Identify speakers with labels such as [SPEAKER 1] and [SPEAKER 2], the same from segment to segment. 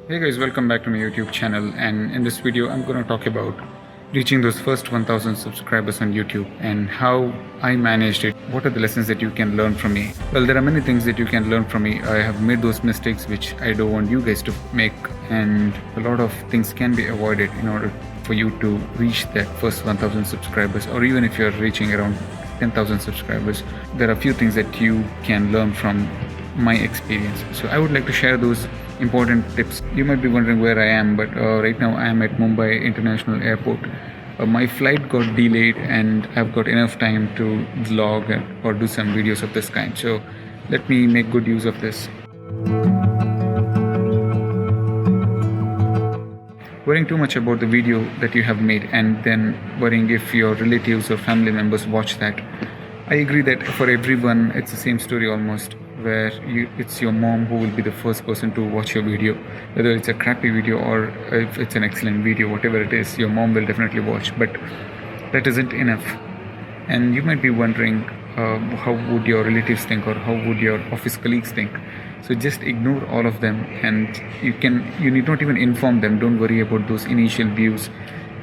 [SPEAKER 1] Hey guys, welcome back to my YouTube channel, and in this video I'm going to talk about reaching those first 1000 subscribers on YouTube and how I managed it. What are the lessons that you can learn from me? Well, there are many things that you can learn from me. I have made those mistakes which I don't want you guys to make, and a lot of things can be avoided in order for you to reach that first 1000 subscribers, or even if you're reaching around 10,000 subscribers. There are a few things that you can learn from my experience. So I would like to share those important tips. You might be wondering where I am, but right now I am at Mumbai International Airport. My flight got delayed and I've got enough time to vlog or do some videos of this kind. So let me make good use of this. Worrying too much about the video that you have made and then worrying if your relatives or family members watch that. I agree that for everyone it's the same story almost, where it's your mom who will be the first person to watch your video. Whether it's a crappy video or if it's an excellent video, whatever it is, your mom will definitely watch. But that isn't enough. And you might be wondering how would your relatives think, or how would your office colleagues think. So just ignore all of them, and you need not even inform them. Don't worry about those initial views.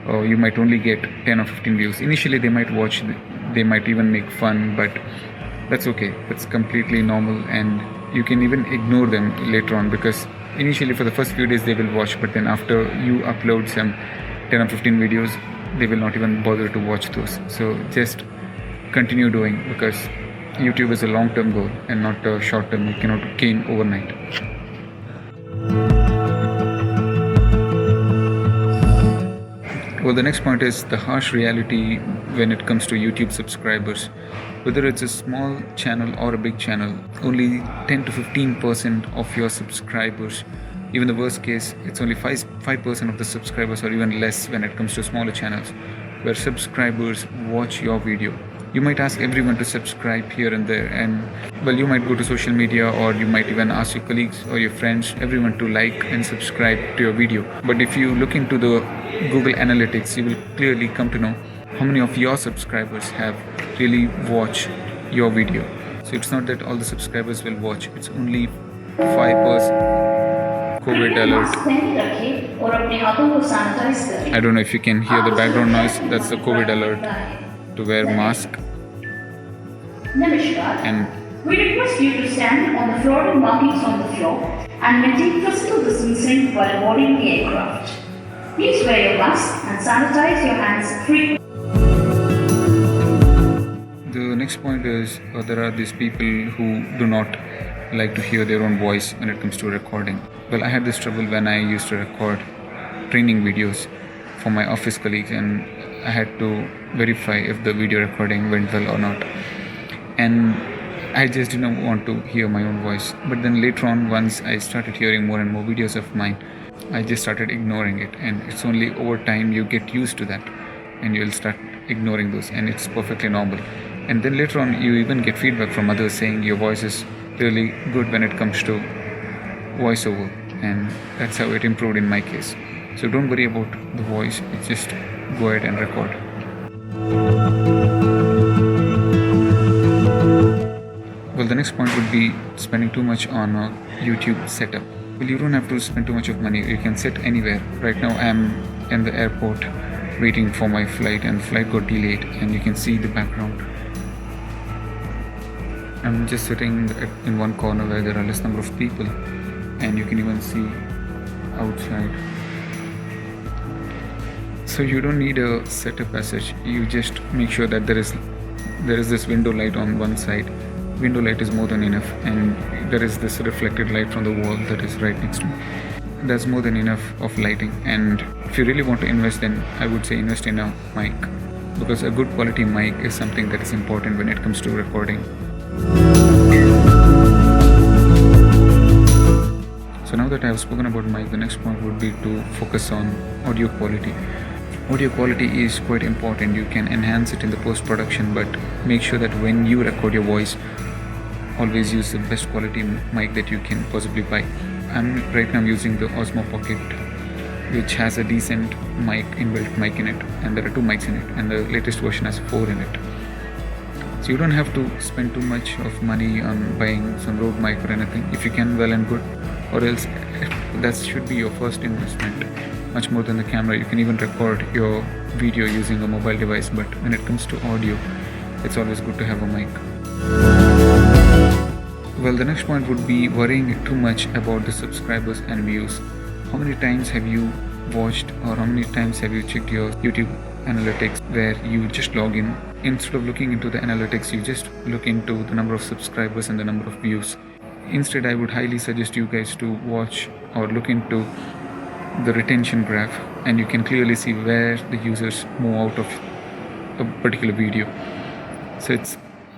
[SPEAKER 1] You might only get 10 or 15 views. Initially they might watch, they might even make fun, but that's okay. That's completely normal, and you can even ignore them later on, because initially for the first few days they will watch, but then after you upload some 10 or 15 videos, they will not even bother to watch those. So just continue doing, because YouTube is a long-term goal and not a short-term. You cannot gain overnight. Well, the next point is the harsh reality when it comes to YouTube subscribers. Whether it's a small channel or a big channel, only 10 to 15% of your subscribers, even the worst case, it's only 5% of the subscribers, or even less when it comes to smaller channels, where subscribers watch your video. You might ask everyone to subscribe here and there, and well, you might go to social media, or you might even ask your colleagues or your friends, everyone to like and subscribe to your video. But if you look into the Google Analytics, you will clearly come to know how many of your subscribers have really watched your video. So it's not that all the subscribers will watch, it's only 5%. COVID alert. I don't know if you can hear the background noise. That's the COVID alert to wear mask. And
[SPEAKER 2] we request you to stand on the floating markings on the floor and maintain physical distancing while boarding the aircraft. Please wear your mask and sanitize your hands frequently.
[SPEAKER 1] The next point is there are these people who do not like to hear their own voice when it comes to recording. Well, I had this trouble when I used to record training videos for my office colleagues, and I had to verify if the video recording went well or not. And I just didn't want to hear my own voice. But then later on, once I started hearing more and more videos of mine, I just started ignoring it. And it's only over time you get used to that, and you'll start ignoring those, and it's perfectly normal. And then later on, you even get feedback from others saying your voice is really good when it comes to voiceover, and that's how it improved in my case. So don't worry about the voice, just go ahead and record. Well, the next point would be spending too much on a YouTube setup. Well, you don't have to spend too much of money. You can sit anywhere. Right now I am in the airport waiting for my flight, and the flight got delayed, and you can see the background. I'm just sitting in one corner where there are less number of people, and you can even see outside. So you don't need a setup as such. You just make sure that there is this window light on one side. Window light is more than enough, and there is this reflected light from the wall that is right next to me. That's more than enough of lighting. And if you really want to invest, then I would say invest in a mic, because a good quality mic is something that is important when it comes to recording. So now that I have spoken about mic, the next point would be to focus on audio quality. Audio quality is quite important. You can enhance it in the post-production, but make sure that when you record your voice, always use the best quality mic that you can possibly buy. Right now I'm using the Osmo Pocket, which has a decent inbuilt mic in it, and there are 2 mics in it, and the latest version has 4 in it. So you don't have to spend too much of money on buying some Rode mic or anything. If you can, well and good, or else That should be your first investment, much more than the camera. You can even record your video using a mobile device, but when it comes to audio, it's always good to have a mic. Well, the next point would be worrying too much about the subscribers and views. How many times have you watched, or how many times have you checked your YouTube analytics where you just log in? Instead of looking into the analytics, you just look into the number of subscribers and the number of views. Instead, I would highly suggest you guys to watch or look into the retention graph, and you can clearly see where the users move out of a particular video.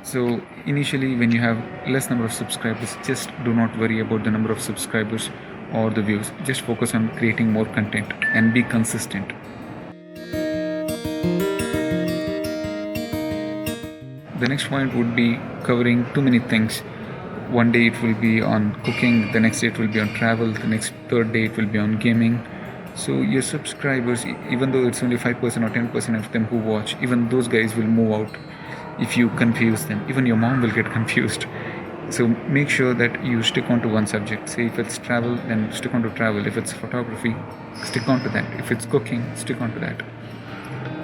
[SPEAKER 1] So initially, when you have less number of subscribers, just do not worry about the number of subscribers or the views. Just focus on creating more content and be consistent. The next point would be covering too many things. One day it will be on cooking, the next day it will be on travel, the third day it will be on gaming. So your subscribers, even though it's only 5% or 10% of them who watch, even those guys will move out if you confuse them. Even your mom will get confused. So make sure that you stick on to one subject. Say if it's travel, then stick on to travel. If it's photography, stick on to that. If it's cooking, stick on to that.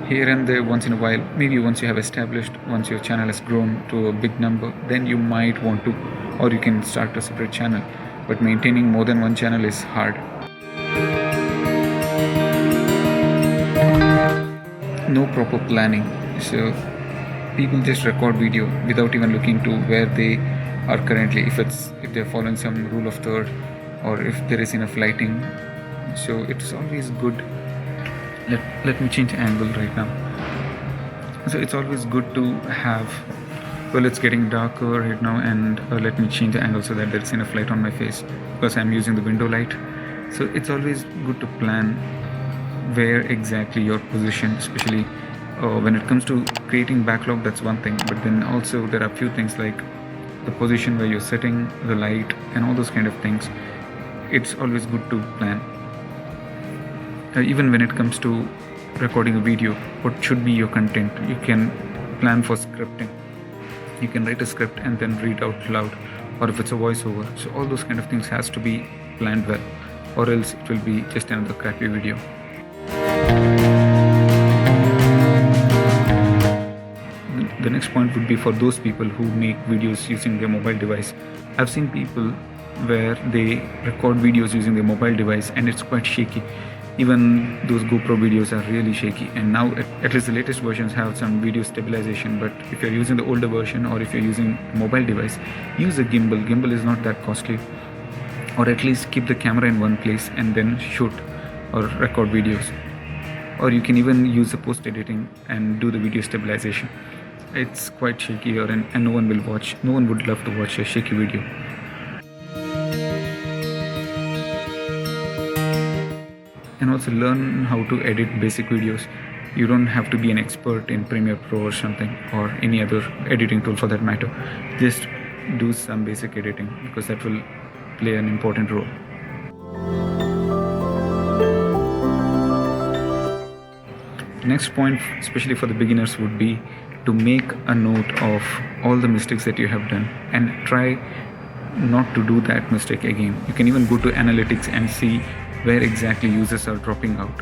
[SPEAKER 1] Here and there, once in a while, maybe once you have established, once your channel has grown to a big number, then you might want to, or you can start a separate channel. But maintaining more than one channel is hard. No proper planning. So people just record video without even looking to where they are currently, if they're following some rule of third, or if there is enough lighting. So it's always good. Let me change angle right now. So it's always good to have, well, it's getting darker right now, and let me change the angle so that there's enough light on my face, because I'm using the window light. So it's always good to plan where exactly your position, especially when it comes to creating backlog. That's one thing, but then also there are a few things like the position where you're setting the light and all those kind of things. It's always good to plan. Even when it comes to recording a video, what should be your content? You can plan for scripting. You can write a script and then read out loud, or if it's a voiceover. So all those kind of things has to be planned well, or else it will be just another crappy video. The next point would be for those people who make videos using their mobile device. I've seen people where they record videos using their mobile device and it's quite shaky. Even those GoPro videos are really shaky, and now at least the latest versions have some video stabilization. But if you're using the older version, or if you're using a mobile device, use a gimbal. Gimbal is not that costly, or at least keep the camera in one place and then shoot or record videos. Or you can even use the post editing and do the video stabilization. It's quite shaky, and no one would love to watch a shaky video. And also learn how to edit basic videos. You don't have to be an expert in PremierePro or something, or any other editing tool for that matter. Just do some basic editing, because that will play an important role. The next point, especially for the beginners, would be to make a note of all the mistakes that you have done and try not to do that mistake again. You can even go to analytics and see where exactly users are dropping out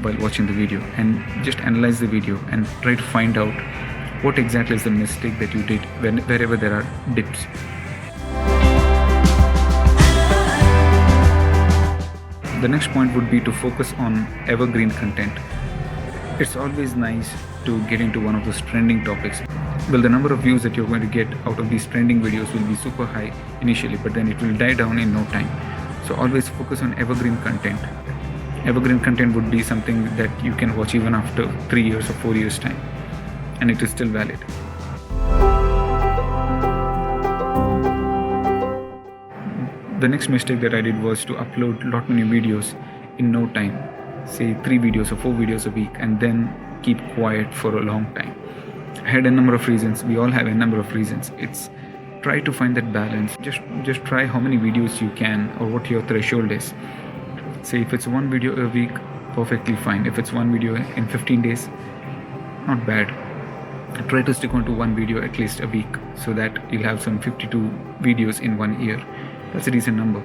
[SPEAKER 1] while watching the video, and just analyze the video and try to find out what exactly is the mistake that you did wherever there are dips. The next point would be to focus on evergreen content. It's always nice to get into one of those trending topics. Well, the number of views that you're going to get out of these trending videos will be super high initially, but then it will die down in no time. So always focus on evergreen content. Evergreen content would be something that you can watch even after 3 years or 4 years time, and it is still valid. The next mistake that I did was to upload a lot many videos in no time, say 3 videos or 4 videos a week, and then keep quiet for a long time. I had a number of reasons. We all have a number of reasons. It's try to find that balance. Just try how many videos you can, or what your threshold is. Say if it's 1 video a week, perfectly fine. If it's 1 video in 15 days, not bad. Try to stick on to 1 video at least a week, so that you'll have some 52 videos in 1 year. That's a decent number.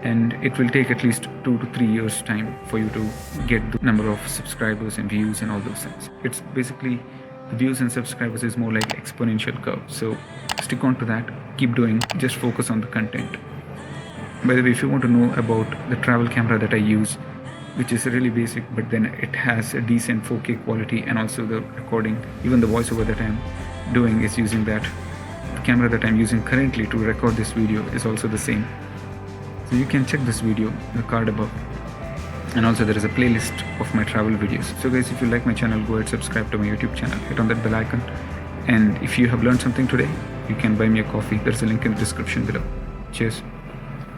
[SPEAKER 1] and it will take at least 2 to 3 years time for you to get the number of subscribers and views and all those things. It's basically the views and subscribers is more like exponential curve. So stick on to that, keep doing, just focus on the content. By the way, if you want to know about the travel camera that I use, which is really basic, but then it has a decent 4K quality, and also the recording, even the voiceover that I'm doing is using that. The camera that I'm using currently to record this video is also the same. So you can check this video in the card above, and also there is a playlist of my travel videos. So guys, if you like my channel, go ahead, subscribe to my YouTube channel, hit on that bell icon, and if you have learned something today, you can buy me a coffee. There's a link in the description below. Cheers.